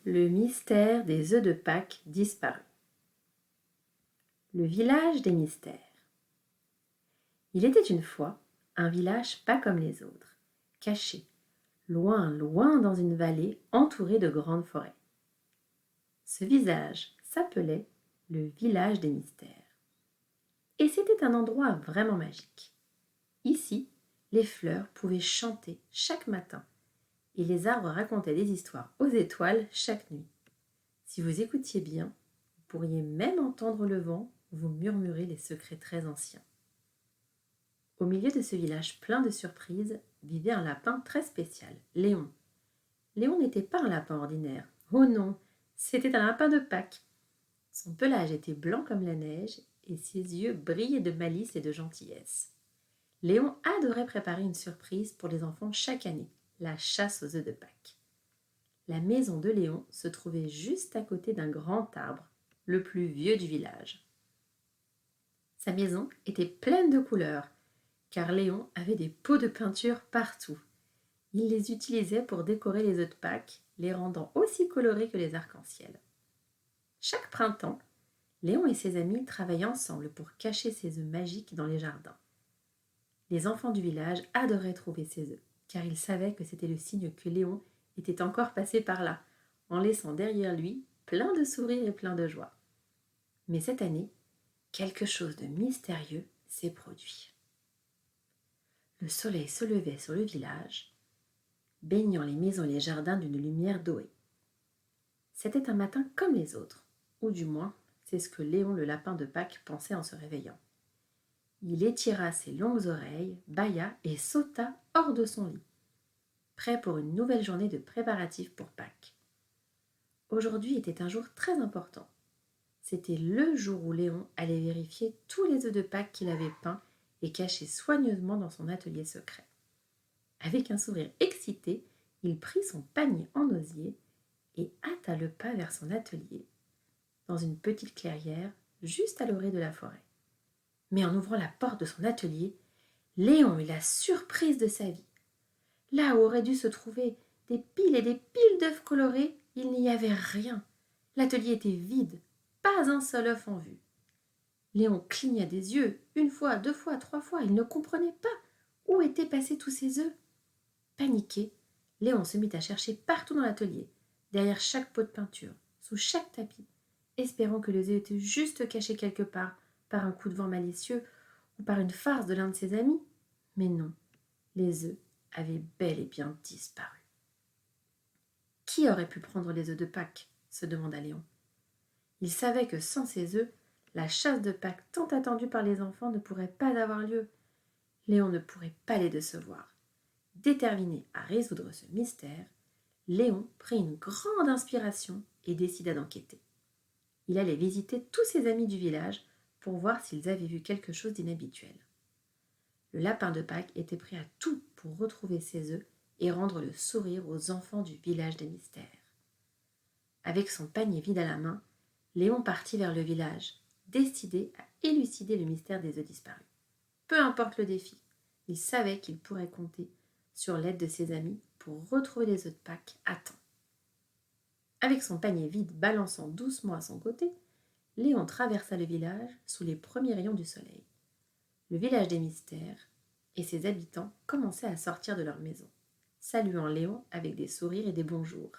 Le mystère des œufs de Pâques disparus. Le village des mystères. Il était une fois un village pas comme les autres, caché, loin, loin dans une vallée entourée de grandes forêts. Ce village s'appelait le village des mystères. Et c'était un endroit vraiment magique. Ici, les fleurs pouvaient chanter chaque matin et les arbres racontaient des histoires aux étoiles chaque nuit. Si vous écoutiez bien, vous pourriez même entendre le vent vous murmurer les secrets très anciens. Au milieu de ce village plein de surprises vivait un lapin très spécial, Léon. Léon n'était pas un lapin ordinaire. Oh non, c'était un lapin de Pâques. Son pelage était blanc comme la neige et ses yeux brillaient de malice et de gentillesse. Léon adorait préparer une surprise pour les enfants chaque année, la chasse aux œufs de Pâques. La maison de Léon se trouvait juste à côté d'un grand arbre, le plus vieux du village. Sa maison était pleine de couleurs, car Léon avait des pots de peinture partout. Il les utilisait pour décorer les œufs de Pâques, les rendant aussi colorés que les arcs-en-ciel. Chaque printemps, Léon et ses amis travaillaient ensemble pour cacher ces œufs magiques dans les jardins. Les enfants du village adoraient trouver ces œufs, car ils savaient que c'était le signe que Léon était encore passé par là, en laissant derrière lui plein de sourires et plein de joie. Mais cette année, quelque chose de mystérieux s'est produit. Le soleil se levait sur le village, baignant les maisons et les jardins d'une lumière dorée. C'était un matin comme les autres, ou du moins, c'est ce que Léon le lapin de Pâques pensait en se réveillant. Il étira ses longues oreilles, bâilla et sauta hors de son lit, prêt pour une nouvelle journée de préparatifs pour Pâques. Aujourd'hui était un jour très important. C'était le jour où Léon allait vérifier tous les œufs de Pâques qu'il avait peints et cachés soigneusement dans son atelier secret. Avec un sourire excité, il prit son panier en osier et hâta le pas vers son atelier, dans une petite clairière juste à l'orée de la forêt. Mais en ouvrant la porte de son atelier, Léon eut la surprise de sa vie. Là où auraient dû se trouver des piles et des piles d'œufs colorés, il n'y avait rien. L'atelier était vide, pas un seul œuf en vue. Léon cligna des yeux, une fois, deux fois, trois fois, il ne comprenait pas où étaient passés tous ces œufs. Paniqué, Léon se mit à chercher partout dans l'atelier, derrière chaque pot de peinture, sous chaque tapis, espérant que les œufs étaient juste cachés quelque part, par un coup de vent malicieux ou par une farce de l'un de ses amis. Mais non, les œufs avaient bel et bien disparu. Qui aurait pu prendre les œufs de Pâques ? Se demanda Léon. Il savait que sans ces œufs, la chasse de Pâques tant attendue par les enfants ne pourrait pas avoir lieu. Léon ne pourrait pas les décevoir. Déterminé à résoudre ce mystère, Léon prit une grande inspiration et décida d'enquêter. Il allait visiter tous ses amis du village pour voir s'ils avaient vu quelque chose d'inhabituel. Le lapin de Pâques était prêt à tout pour retrouver ses œufs et rendre le sourire aux enfants du village des mystères. Avec son panier vide à la main, Léon partit vers le village, décidé à élucider le mystère des œufs disparus. Peu importe le défi, il savait qu'il pourrait compter sur l'aide de ses amis pour retrouver les œufs de Pâques à temps. Avec son panier vide balançant doucement à son côté, Léon traversa le village sous les premiers rayons du soleil. Le village des mystères et ses habitants commençaient à sortir de leur maison, saluant Léon avec des sourires et des bonjours.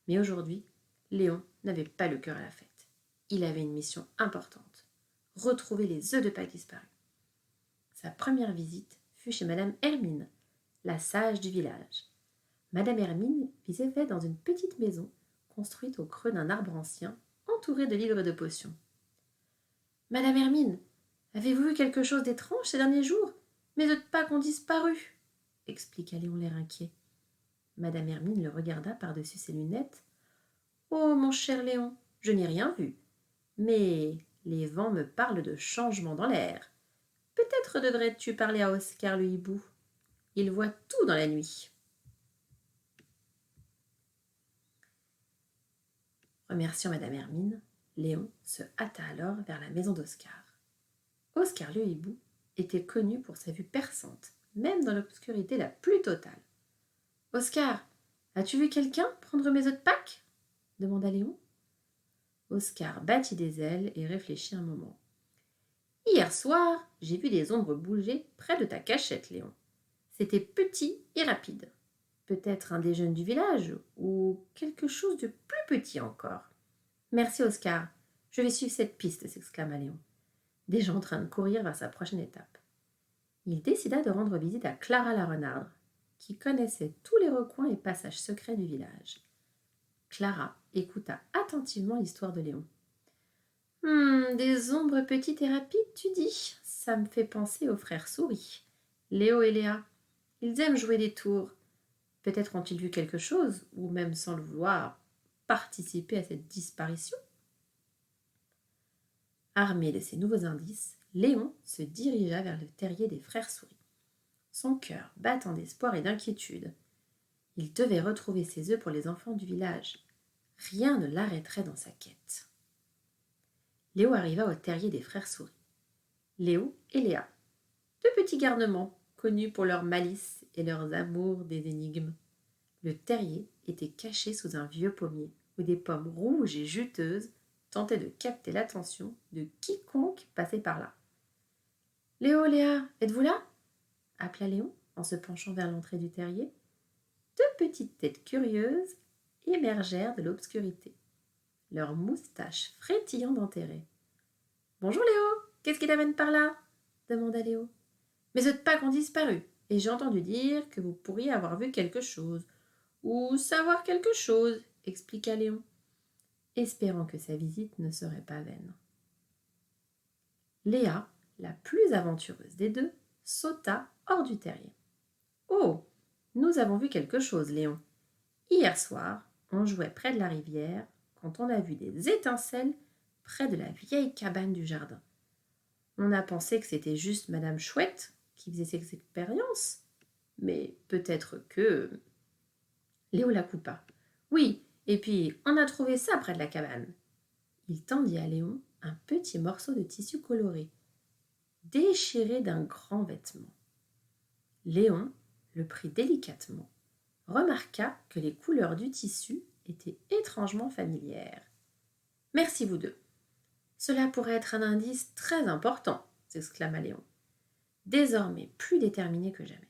Mais aujourd'hui, Léon n'avait pas le cœur à la fête. Il avait une mission importante, retrouver les œufs de Pâques disparus. Sa première visite fut chez Madame Hermine, la sage du village. Madame Hermine vivait dans une petite maison construite au creux d'un arbre ancien, entourée de livres de potions. « Madame Hermine, avez-vous vu quelque chose d'étrange ces derniers jours ? Mes œufs de Pâques ont disparu !» expliqua Léon l'air inquiet. Madame Hermine le regarda par-dessus ses lunettes. « Oh, mon cher Léon, je n'ai rien vu. Mais les vents me parlent de changements dans l'air. Peut-être devrais-tu parler à Oscar le hibou. Il voit tout dans la nuit. » Remerciant Madame Hermine, Léon se hâta alors vers la maison d'Oscar. Oscar le hibou était connu pour sa vue perçante, même dans l'obscurité la plus totale. « Oscar, as-tu vu quelqu'un prendre mes œufs de Pâques » demanda Léon. Oscar battit des ailes et réfléchit un moment. Hier soir, j'ai vu des ombres bouger près de ta cachette, Léon. C'était petit et rapide. Peut-être un des jeunes du village, ou quelque chose de plus petit encore. Merci, Oscar. Je vais suivre cette piste, s'exclama Léon, déjà en train de courir vers sa prochaine étape. Il décida de rendre visite à Clara la renarde, qui connaissait tous les recoins et passages secrets du village. Clara écouta attentivement l'histoire de Léon. Des ombres petites et rapides, tu dis? Ça me fait penser aux frères souris, Léo et Léa. Ils aiment jouer des tours. Peut-être ont-ils vu quelque chose, ou même sans le vouloir, participer à cette disparition. Armé de ces nouveaux indices, Léon se dirigea vers le terrier des frères souris, son cœur battant d'espoir et d'inquiétude. Il devait retrouver ses œufs pour les enfants du village. Rien ne l'arrêterait dans sa quête. Léo arriva au terrier des frères souris. Léo et Léa, deux petits garnements, connus pour leur malice et leurs amours des énigmes. Le terrier était caché sous un vieux pommier, où des pommes rouges et juteuses tentaient de capter l'attention de quiconque passait par là. « Léo, Léa, êtes-vous là ?» appela Léon en se penchant vers l'entrée du terrier. Deux petites têtes curieuses émergèrent de l'obscurité, leurs moustaches frétillant d'intérêt. « Bonjour Léo, qu'est-ce qui t'amène par là ?» demanda Léo. « Mes œufs de Pâques ont disparu, et j'ai entendu dire que vous pourriez avoir vu quelque chose, ou savoir quelque chose, expliqua Léon, espérant que sa visite ne serait pas vaine. Léa, la plus aventureuse des deux, sauta hors du terrier. « Oh, nous avons vu quelque chose, Léon. Hier soir, on jouait près de la rivière quand on a vu des étincelles près de la vieille cabane du jardin. On a pensé que c'était juste Madame Chouette qui faisait cette expérience, mais peut-être que... » Léo la coupa. « Oui, et puis on a trouvé ça près de la cabane. » Il tendit à Léon un petit morceau de tissu coloré, déchiré d'un grand vêtement. Léon le prit délicatement, remarqua que les couleurs du tissu étaient étrangement familières. « Merci vous deux. Cela pourrait être un indice très important, » s'exclama Léon, désormais plus déterminé que jamais.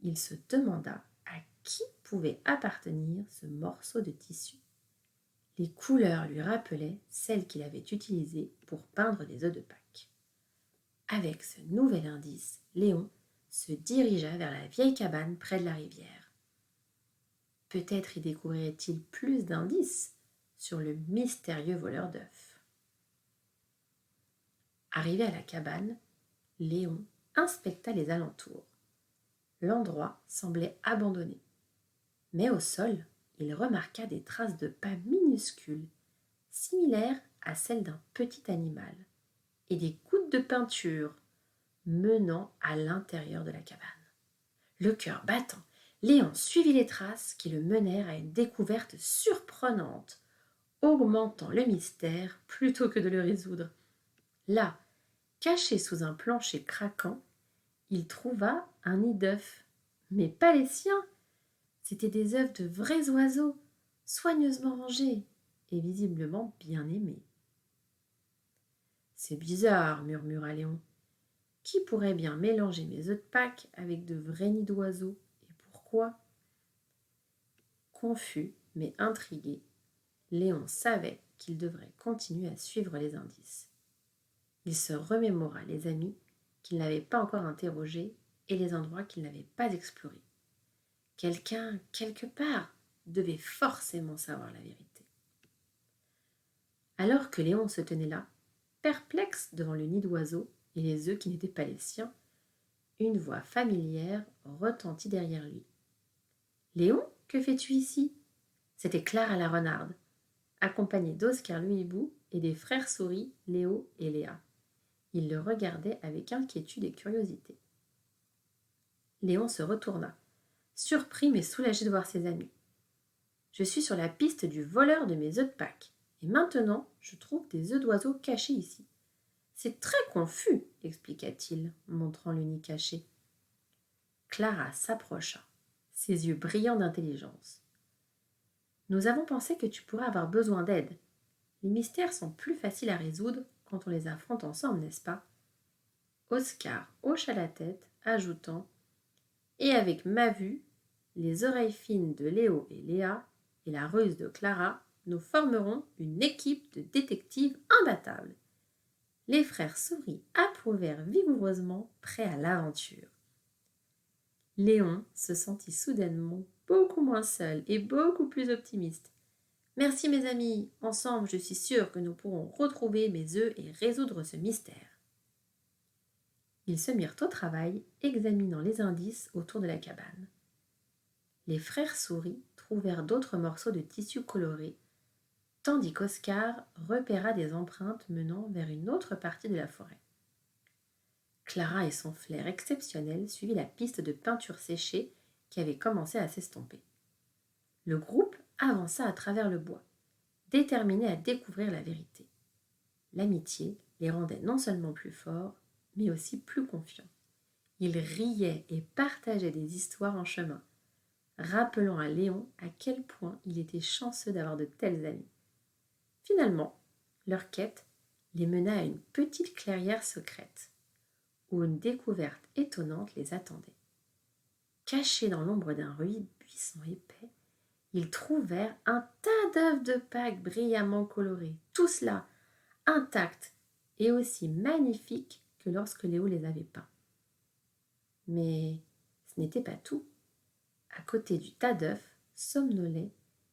Il se demanda à qui pouvait appartenir ce morceau de tissu. Les couleurs lui rappelaient celles qu'il avait utilisées pour peindre des œufs de Pâques. Avec ce nouvel indice, Léon se dirigea vers la vieille cabane près de la rivière. Peut-être y découvrirait-il plus d'indices sur le mystérieux voleur d'œufs. Arrivé à la cabane, Léon inspecta les alentours. L'endroit semblait abandonné. Mais au sol, il remarqua des traces de pas minuscules, similaires à celles d'un petit animal, et des gouttes de peinture menant à l'intérieur de la cabane. Le cœur battant, Léon suivit les traces qui le menèrent à une découverte surprenante, augmentant le mystère plutôt que de le résoudre. Là, caché sous un plancher craquant, il trouva un nid d'œufs, mais pas les siens. C'étaient des œufs de vrais oiseaux, soigneusement rangés et visiblement bien aimés. « C'est bizarre, » murmura Léon. « Qui pourrait bien mélanger mes œufs de Pâques avec de vrais nids d'oiseaux, et pourquoi ?» Confus, mais intrigué, Léon savait qu'il devrait continuer à suivre les indices. Il se remémora les amis qu'il n'avait pas encore interrogés et les endroits qu'il n'avait pas explorés. Quelqu'un, quelque part, devait forcément savoir la vérité. Alors que Léon se tenait là, perplexe devant le nid d'oiseau et les œufs qui n'étaient pas les siens, une voix familière retentit derrière lui. « Léon, que fais-tu ici ?» C'était Clara la renarde, accompagnée d'Oscar le hibou et des frères souris Léo et Léa. Il le regardait avec inquiétude et curiosité. Léon se retourna, surpris mais soulagé de voir ses amis. « Je suis sur la piste du voleur de mes œufs de Pâques, et maintenant je trouve des œufs d'oiseaux cachés ici. C'est très confus, expliqua-t-il, montrant le nid caché. Clara s'approcha, ses yeux brillants d'intelligence. Nous avons pensé que tu pourrais avoir besoin d'aide. Les mystères sont plus faciles à résoudre quand on les affronte ensemble, n'est-ce pas? Oscar hocha la tête, ajoutant: Et avec ma vue, les oreilles fines de Léo et Léa et la ruse de Clara, nous formerons une équipe de détectives imbattables. Les frères Souris approuvèrent vigoureusement, prêts à l'aventure. Léon se sentit soudainement beaucoup moins seul et beaucoup plus optimiste. Merci mes amis, ensemble je suis sûre que nous pourrons retrouver mes œufs et résoudre ce mystère. Ils se mirent au travail, examinant les indices autour de la cabane. Les frères Souris trouvèrent d'autres morceaux de tissu coloré, tandis qu'Oscar repéra des empreintes menant vers une autre partie de la forêt. Clara et son flair exceptionnel suivirent la piste de peinture séchée qui avait commencé à s'estomper. Le groupe avança à travers le bois, déterminé à découvrir la vérité. L'amitié les rendait non seulement plus forts, mais aussi plus confiants. Ils riaient et partageaient des histoires en chemin, rappelant à Léon à quel point il était chanceux d'avoir de tels amis. Finalement, leur quête les mena à une petite clairière secrète, où une découverte étonnante les attendait. Cachés dans l'ombre d'un buisson épais, ils trouvèrent un tas d'œufs de Pâques brillamment colorés, tous là, intacts et aussi magnifiques que lorsque Léo les avait peints. Mais ce n'était pas tout. À côté du tas d'œufs somnolait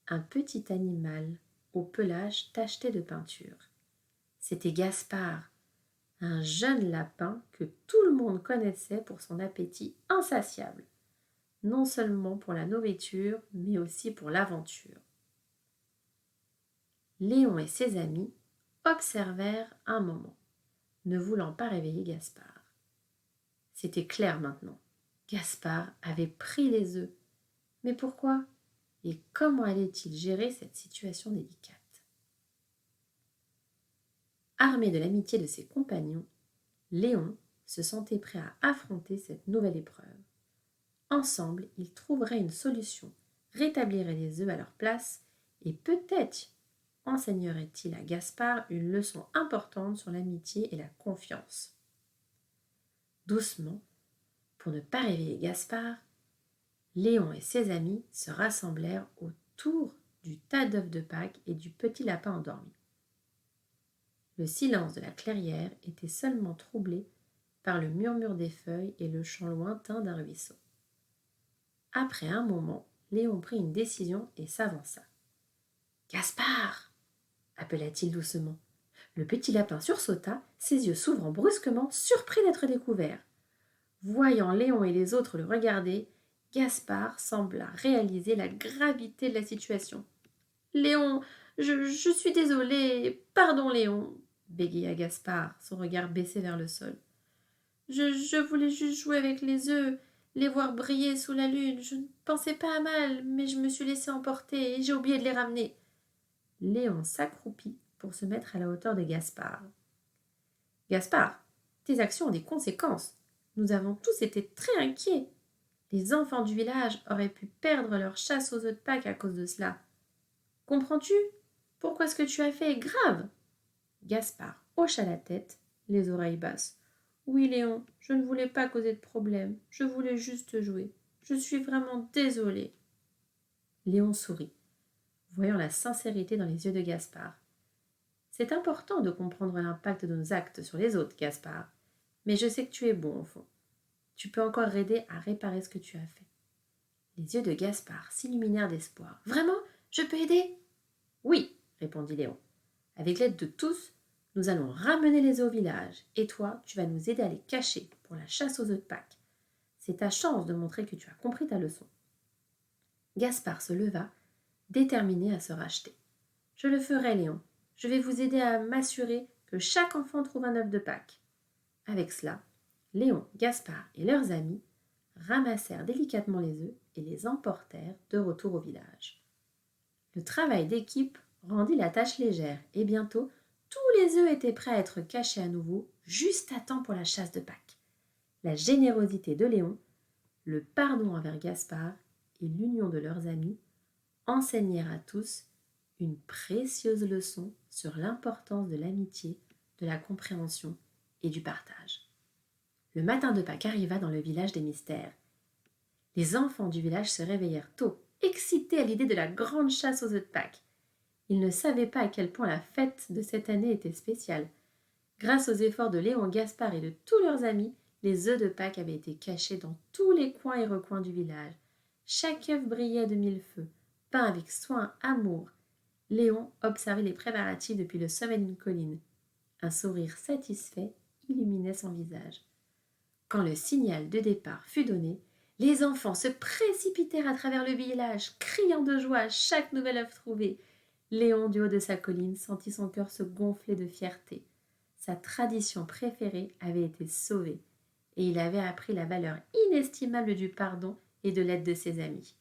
un petit animal au pelage tacheté de peinture. C'était Gaspard, un jeune lapin que tout le monde connaissait pour son appétit insatiable, non seulement pour la nourriture, mais aussi pour l'aventure. Léon et ses amis observèrent un moment, ne voulant pas réveiller Gaspard. C'était clair maintenant. Gaspard avait pris les œufs. Mais pourquoi? Et comment allait-il gérer cette situation délicate? Armé de l'amitié de ses compagnons, Léon se sentait prêt à affronter cette nouvelle épreuve. Ensemble, ils trouveraient une solution, rétabliraient les œufs à leur place et peut-être enseignerait-il à Gaspard une leçon importante sur l'amitié et la confiance. Doucement, pour ne pas réveiller Gaspard, Léon et ses amis se rassemblèrent autour du tas d'œufs de Pâques et du petit lapin endormi. Le silence de la clairière était seulement troublé par le murmure des feuilles et le chant lointain d'un ruisseau. Après un moment, Léon prit une décision et s'avança. « Gaspard !» appela-t-il doucement. Le petit lapin sursauta, ses yeux s'ouvrant brusquement, surpris d'être découvert. Voyant Léon et les autres le regarder, Gaspard sembla réaliser la gravité de la situation. « Léon, je suis désolé, pardon Léon !» bégaya Gaspard, son regard baissé vers le sol. « Je voulais juste jouer avec les œufs, les voir briller sous la lune. Je ne pensais pas à mal, mais je me suis laissé emporter et j'ai oublié de les ramener. » Léon s'accroupit pour se mettre à la hauteur de Gaspard. « Gaspard, tes actions ont des conséquences. Nous avons tous été très inquiets. Les enfants du village auraient pu perdre leur chasse aux œufs de Pâques à cause de cela. Comprends-tu? Pourquoi ce que tu as fait est grave. » Gaspard hocha la tête, les oreilles basses. « Oui, Léon, je ne voulais pas causer de problème. Je voulais juste jouer. Je suis vraiment désolé. » Léon sourit, voyant la sincérité dans les yeux de Gaspard. « C'est important de comprendre l'impact de nos actes sur les autres, Gaspard. Mais je sais que tu es bon au fond. Tu peux encore aider à réparer ce que tu as fait. » Les yeux de Gaspard s'illuminèrent d'espoir. « Vraiment? Je peux aider? » « Oui, répondit Léon. « Avec l'aide de tous, nous allons ramener les œufs au village, et toi, tu vas nous aider à les cacher pour la chasse aux œufs de Pâques. C'est ta chance de montrer que tu as compris ta leçon. » Gaspard se leva, déterminé à se racheter. « Je le ferai, Léon. Je vais vous aider à m'assurer que chaque enfant trouve un œuf de Pâques. » Avec cela, Léon, Gaspard et leurs amis ramassèrent délicatement les œufs et les emportèrent de retour au village. Le travail d'équipe rendit la tâche légère et bientôt, tous les œufs étaient prêts à être cachés à nouveau, juste à temps pour la chasse de Pâques. La générosité de Léon, le pardon envers Gaspard et l'union de leurs amis enseignèrent à tous une précieuse leçon sur l'importance de l'amitié, de la compréhension et du partage. Le matin de Pâques arriva dans le village des mystères. Les enfants du village se réveillèrent tôt, excités à l'idée de la grande chasse aux œufs de Pâques. Ils ne savaient pas à quel point la fête de cette année était spéciale. Grâce aux efforts de Léon, Gaspard et de tous leurs amis, les œufs de Pâques avaient été cachés dans tous les coins et recoins du village. Chaque œuf brillait de mille feux, peint avec soin, amour. Léon observait les préparatifs depuis le sommet d'une colline. Un sourire satisfait illuminait son visage. Quand le signal de départ fut donné, les enfants se précipitèrent à travers le village, criant de joie à chaque nouvel œuf trouvé. Léon, du haut de sa colline, sentit son cœur se gonfler de fierté. Sa tradition préférée avait été sauvée, et il avait appris la valeur inestimable du pardon et de l'aide de ses amis.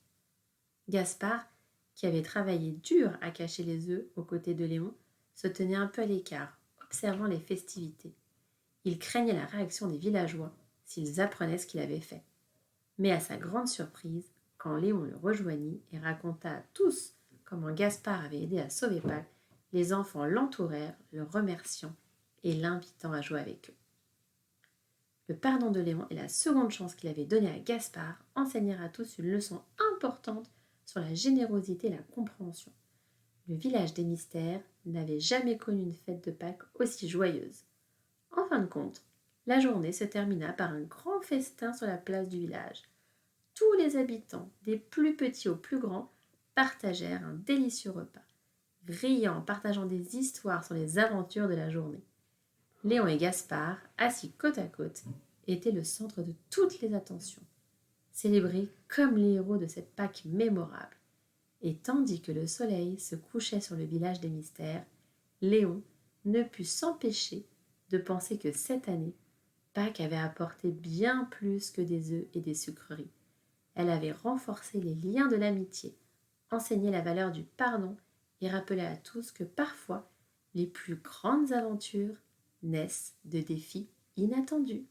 Gaspard, qui avait travaillé dur à cacher les œufs aux côtés de Léon, se tenait un peu à l'écart, observant les festivités. Il craignait la réaction des villageois s'ils apprenaient ce qu'il avait fait. Mais à sa grande surprise, quand Léon le rejoignit et raconta à tous comment Gaspard avait aidé à sauver Pâques, les enfants l'entourèrent, le remerciant et l'invitant à jouer avec eux. Le pardon de Léon et la seconde chance qu'il avait donnée à Gaspard enseignèrent à tous une leçon importante sur la générosité et la compréhension. Le village des mystères n'avait jamais connu une fête de Pâques aussi joyeuse. En fin de compte, la journée se termina par un grand festin sur la place du village. Tous les habitants, des plus petits aux plus grands, partagèrent un délicieux repas, riant en partageant des histoires sur les aventures de la journée. Léon et Gaspard, assis côte à côte, étaient le centre de toutes les attentions, célébrés comme les héros de cette Pâques mémorable. Et tandis que le soleil se couchait sur le village des mystères, Léon ne put s'empêcher de penser que cette année, Pâques avait apporté bien plus que des œufs et des sucreries. Elle avait renforcé les liens de l'amitié, enseigné la valeur du pardon et rappelé à tous que parfois, les plus grandes aventures naissent de défis inattendus.